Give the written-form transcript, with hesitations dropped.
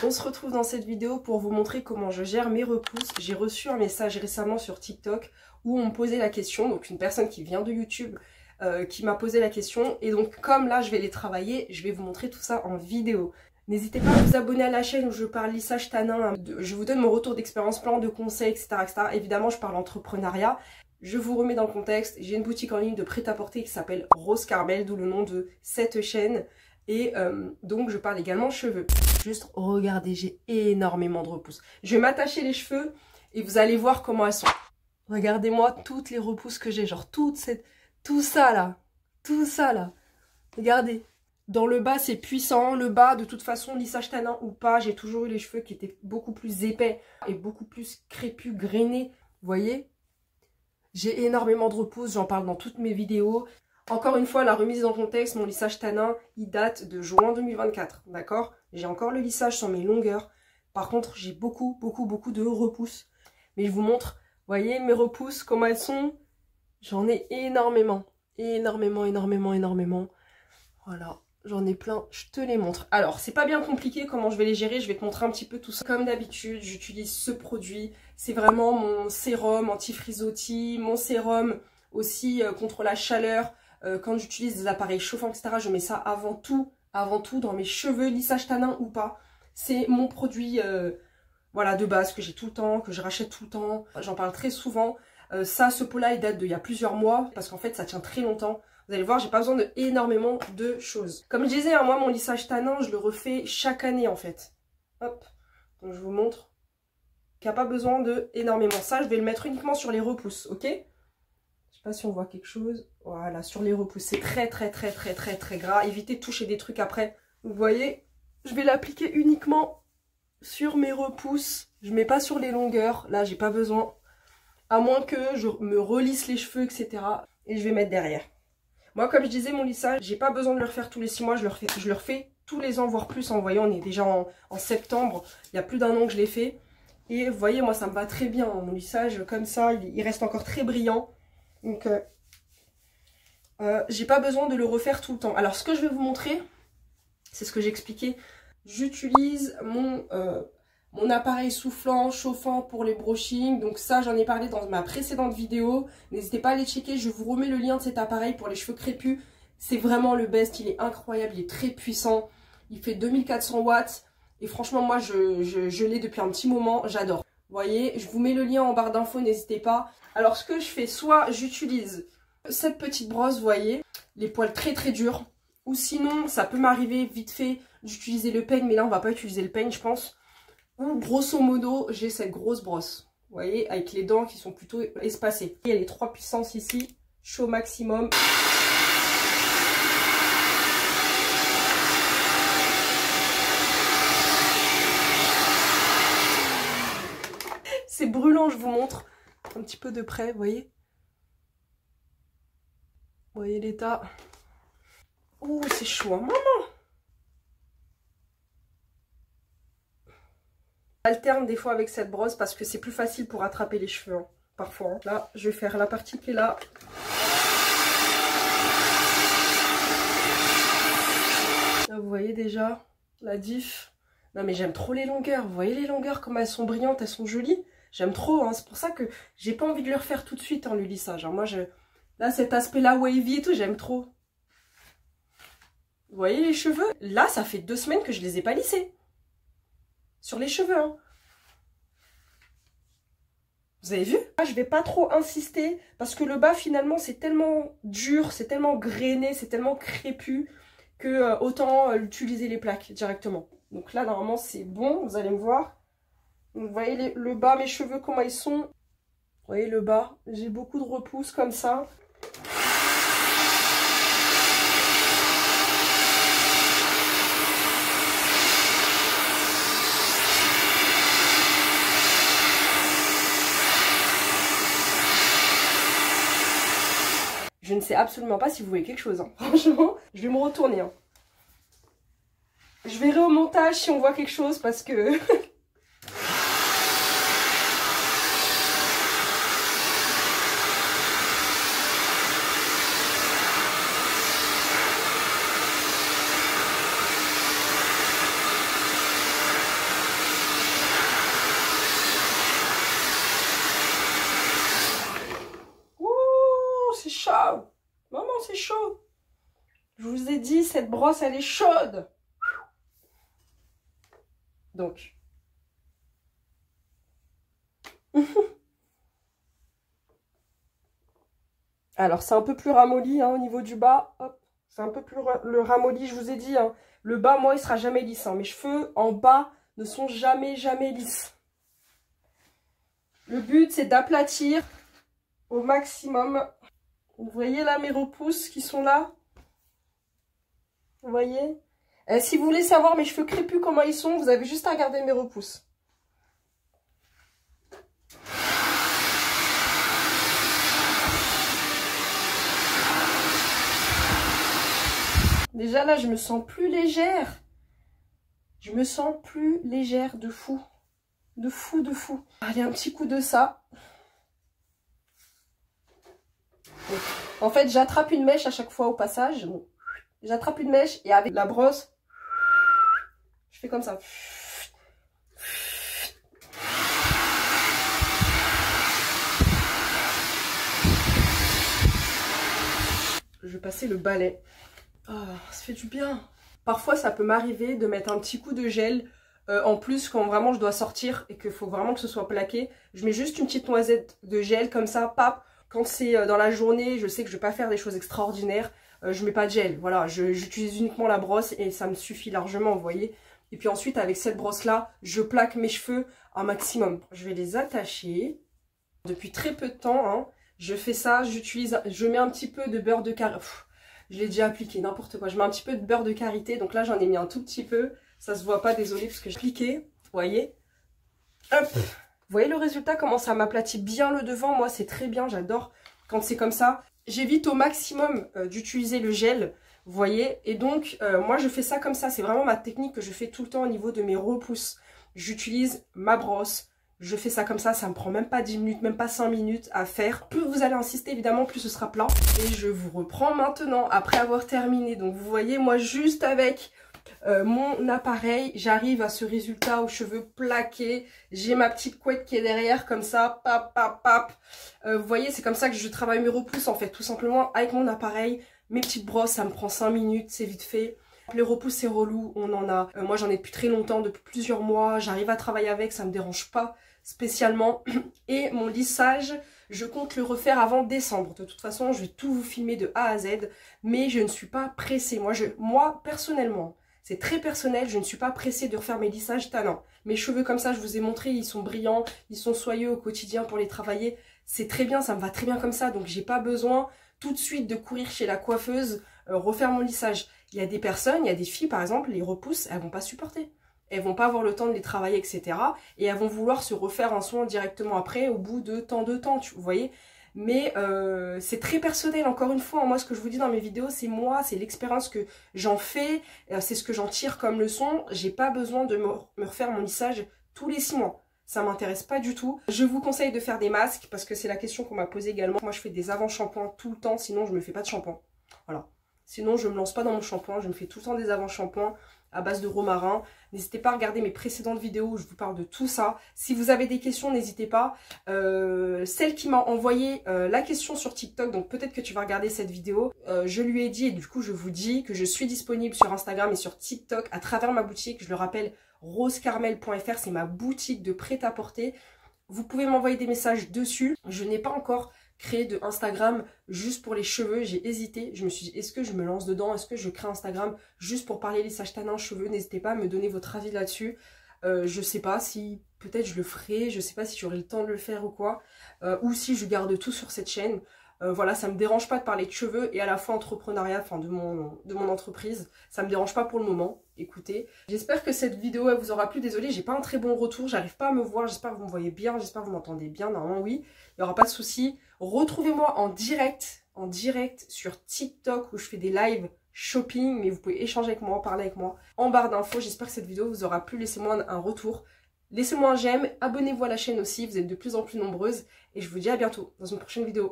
On se retrouve dans cette vidéo pour vous montrer comment je gère mes repousses. J'ai reçu un message récemment sur TikTok où on me posait la question, donc une personne qui vient de YouTube qui m'a posé la question. Et donc comme là je vais les travailler, je vais vous montrer tout ça en vidéo. N'hésitez pas à vous abonner à la chaîne où je parle lissage tanin. Je vous donne mon retour d'expérience, plein de conseils, etc., etc. Évidemment je parle entrepreneuriat. Je vous remets dans le contexte, j'ai une boutique en ligne de prêt-à-porter qui s'appelle Rose Carmel, d'où le nom de cette chaîne. Et donc je parle également cheveux. Juste regardez, j'ai énormément de repousses. Je vais m'attacher les cheveux et vous allez voir comment elles sont. Regardez-moi toutes les repousses que j'ai, genre tout ça là. Regardez. Dans le bas c'est puissant, le bas de toute façon lissage tanin ou pas, j'ai toujours eu les cheveux qui étaient beaucoup plus épais et beaucoup plus crépus, grainés. Vous voyez? J'ai énormément de repousses, j'en parle dans toutes mes vidéos. Encore une fois, la remise en contexte, mon lissage tanin, il date de juin 2024, d'accord? J'ai encore le lissage sur mes longueurs. Par contre, j'ai beaucoup de repousses. Mais je vous montre, vous voyez mes repousses, comment elles sont? J'en ai énormément. Énormément. Voilà, j'en ai plein, je te les montre. Alors, c'est pas bien compliqué comment je vais les gérer, je vais te montrer un petit peu tout ça. Comme d'habitude, j'utilise ce produit. C'est vraiment mon sérum anti-frisottis, mon sérum aussi contre la chaleur. Quand j'utilise des appareils chauffants, etc., je mets ça avant tout dans mes cheveux, lissage tanin ou pas. C'est mon produit voilà, de base que j'ai tout le temps, que je rachète tout le temps. J'en parle très souvent. Ce pot-là, il date d'il y a plusieurs mois parce qu'en fait, ça tient très longtemps. Vous allez voir, j'ai pas besoin de énormément de choses. Comme je disais, hein, moi, mon lissage tanin, je le refais chaque année en fait. Hop, donc je vous montre qu'il n'y a pas besoin de énormément. Ça, je vais le mettre uniquement sur les repousses, ok ? Je sais pas si on voit quelque chose. Voilà, sur les repousses. C'est très gras. Évitez de toucher des trucs après. Vous voyez, je vais l'appliquer uniquement sur mes repousses. Je mets pas sur les longueurs. Là, j'ai pas besoin. À moins que je me relisse les cheveux, etc. Et je vais mettre derrière. Moi, comme je disais, mon lissage, j'ai pas besoin de le refaire tous les 6 mois. Je le refais tous les ans, voire plus. En voyant, on est déjà en septembre. Il y a plus d'1 an que je l'ai fait. Et vous voyez, moi, ça me va très bien. Mon lissage, comme ça, il reste encore très brillant. Donc, j'ai pas besoin de le refaire tout le temps. Alors, ce que je vais vous montrer, c'est ce que j'expliquais. J'utilise mon appareil soufflant, chauffant pour les brushing. Donc ça, j'en ai parlé dans ma précédente vidéo. N'hésitez pas à aller checker. Je vous remets le lien de cet appareil pour les cheveux crépus. C'est vraiment le best. Il est incroyable. Il est très puissant. Il fait 2400 watts. Et franchement, moi, je l'ai depuis un petit moment. J'adore. Vous voyez, je vous mets le lien en barre d'infos. N'hésitez pas. Alors, ce que je fais, soit j'utilise cette petite brosse, vous voyez, les poils très durs. Ou sinon, ça peut m'arriver vite fait d'utiliser le peigne. Mais là, on va pas utiliser le peigne, je pense. Ou grosso modo, j'ai cette grosse brosse. Vous voyez, avec les dents qui sont plutôt espacées. Il y a les 3 puissances ici. Chaud maximum. C'est brûlant, je vous montre. Un petit peu de près, vous voyez. Vous voyez l'état. Ouh, c'est chaud, hein, maman. J'alterne des fois avec cette brosse parce que c'est plus facile pour attraper les cheveux, hein, parfois. Hein. Là, je vais faire la partie qui est là. Là, vous voyez déjà la diff. Non, mais j'aime trop les longueurs. Vous voyez les longueurs, comme elles sont brillantes, elles sont jolies. J'aime trop, hein. C'est pour ça que j'ai pas envie de le refaire tout de suite, hein, le lissage. Hein. Moi, là, cet aspect-là wavy et tout, j'aime trop. Vous voyez les cheveux? Là, ça fait 2 semaines que je les ai pas lissés. Sur les cheveux, hein. Vous avez vu? Là, je vais pas trop insister parce que le bas, finalement, c'est tellement dur, c'est tellement grainé, c'est tellement crépu que autant utiliser les plaques directement. Donc là, normalement, c'est bon. Vous allez me voir. Donc, vous voyez le bas, mes cheveux, comment ils sont. Vous voyez le bas. J'ai beaucoup de repousses comme ça. Je ne sais absolument pas si vous voyez quelque chose. Hein. Franchement, je vais me retourner. Hein. Je verrai au montage si on voit quelque chose parce que... ai dit, cette brosse, elle est chaude. Donc. Alors, c'est un peu plus ramolli hein, au niveau du bas. Hop, c'est un peu plus le ramolli, je vous ai dit. Hein, le bas, moi, il sera jamais lisse. Hein, mes cheveux en bas ne sont jamais lisses. Le but, c'est d'aplatir au maximum. Vous voyez là mes repousses qui sont là? Vous voyez? Si vous voulez savoir mes cheveux crépus, comment ils sont, vous avez juste à regarder mes repousses. Déjà là, je me sens plus légère. Je me sens plus légère de fou. De fou, de fou. Allez, un petit coup de ça. En fait, j'attrape une mèche à chaque fois au passage. Bon, j'attrape une mèche et avec la brosse, je fais comme ça. Je vais passer le balai. Oh, ça fait du bien. Parfois, ça peut m'arriver de mettre un petit coup de gel. En plus, quand vraiment je dois sortir et qu'il faut vraiment que ce soit plaqué, je mets juste une petite noisette de gel comme ça, pap. Quand c'est dans la journée, je sais que je ne vais pas faire des choses extraordinaires, je mets pas de gel. Voilà, j'utilise uniquement la brosse et ça me suffit largement, vous voyez. Et puis ensuite, avec cette brosse-là, je plaque mes cheveux un maximum. Je vais les attacher. Depuis très peu de temps, hein, je fais ça, je mets un petit peu de beurre de karité. Je l'ai déjà appliqué, n'importe quoi. Je mets un petit peu de beurre de karité, donc là j'en ai mis un tout petit peu. Ça se voit pas, désolé, parce que j'ai appliqué. Vous voyez? Hop! Vous voyez le résultat, comment ça m'aplatit bien le devant? Moi, c'est très bien, j'adore quand c'est comme ça. J'évite au maximum d'utiliser le gel, vous voyez? Et donc, moi, je fais ça comme ça. C'est vraiment ma technique que je fais tout le temps au niveau de mes repousses. J'utilise ma brosse. Je fais ça comme ça me prend même pas 10 minutes, même pas 5 minutes à faire. Plus vous allez insister, évidemment, plus ce sera plat. Et je vous reprends maintenant, après avoir terminé. Donc, vous voyez, moi, juste avec mon appareil, j'arrive à ce résultat aux cheveux plaqués. J'ai ma petite couette qui est derrière, comme ça, pap, pap, pap. Vous voyez, c'est comme ça que je travaille mes repousses, en fait, tout simplement avec mon appareil. Mes petites brosses, ça me prend 5 minutes, c'est vite fait. Les repousses, c'est relou, on en a. Moi, j'en ai depuis très longtemps, depuis plusieurs mois. J'arrive à travailler avec, ça me dérange pas spécialement. Et mon lissage, je compte le refaire avant décembre. De toute façon, je vais tout vous filmer de A à Z, mais je ne suis pas pressée. Moi personnellement, c'est très personnel, je ne suis pas pressée de refaire mes lissages tannants. Mes cheveux comme ça, je vous ai montré, ils sont brillants, ils sont soyeux au quotidien pour les travailler. C'est très bien, ça me va très bien comme ça, donc j'ai pas besoin tout de suite de courir chez la coiffeuse, refaire mon lissage. Il y a des personnes, il y a des filles par exemple, les repousses, elles vont pas supporter. Elles vont pas avoir le temps de les travailler, etc. Et elles vont vouloir se refaire un soin directement après, au bout de tant de temps, vous voyez. Mais c'est très personnel, encore une fois. Moi, ce que je vous dis dans mes vidéos, c'est moi, c'est l'expérience que j'en fais. C'est ce que j'en tire comme leçon. J'ai pas besoin de me refaire mon lissage tous les 6 mois. Ça m'intéresse pas du tout. Je vous conseille de faire des masques, parce que c'est la question qu'on m'a posée également. Moi, je fais des avant-shampoings tout le temps, sinon je me fais pas de shampoing. Voilà. Sinon, je me lance pas dans mon shampoing. Je me fais tout le temps des avant-shampoings à base de romarin. N'hésitez pas à regarder mes précédentes vidéos où je vous parle de tout ça. Si vous avez des questions, n'hésitez pas. Celle qui m'a envoyé la question sur TikTok, donc peut-être que tu vas regarder cette vidéo, je lui ai dit, et du coup je vous dis que je suis disponible sur Instagram et sur TikTok à travers ma boutique. Je le rappelle, rosecarmel.fr, c'est ma boutique de prêt-à-porter. Vous pouvez m'envoyer des messages dessus. Je n'ai pas encore créé de Instagram juste pour les cheveux, j'ai hésité, je me suis dit est-ce que je me lance dedans, est-ce que je crée Instagram juste pour parler lissage tanin cheveux, n'hésitez pas à me donner votre avis là-dessus. Je sais pas si peut-être je le ferai, je sais pas si j'aurai le temps de le faire ou quoi, ou si je garde tout sur cette chaîne. Voilà, ça me dérange pas de parler de cheveux et à la fois entrepreneuriat, enfin de mon entreprise, ça me dérange pas pour le moment. Écoutez, j'espère que cette vidéo elle vous aura plu. Désolée, j'ai pas un très bon retour, j'arrive pas à me voir, j'espère que vous me voyez bien, j'espère que vous m'entendez bien, normalement oui, il y aura pas de souci. Retrouvez-moi en direct sur TikTok où je fais des lives shopping, mais vous pouvez échanger avec moi, parler avec moi en barre d'infos. J'espère que cette vidéo vous aura plu, laissez-moi un retour. Laissez-moi un j'aime, abonnez-vous à la chaîne aussi, vous êtes de plus en plus nombreuses et je vous dis à bientôt dans une prochaine vidéo.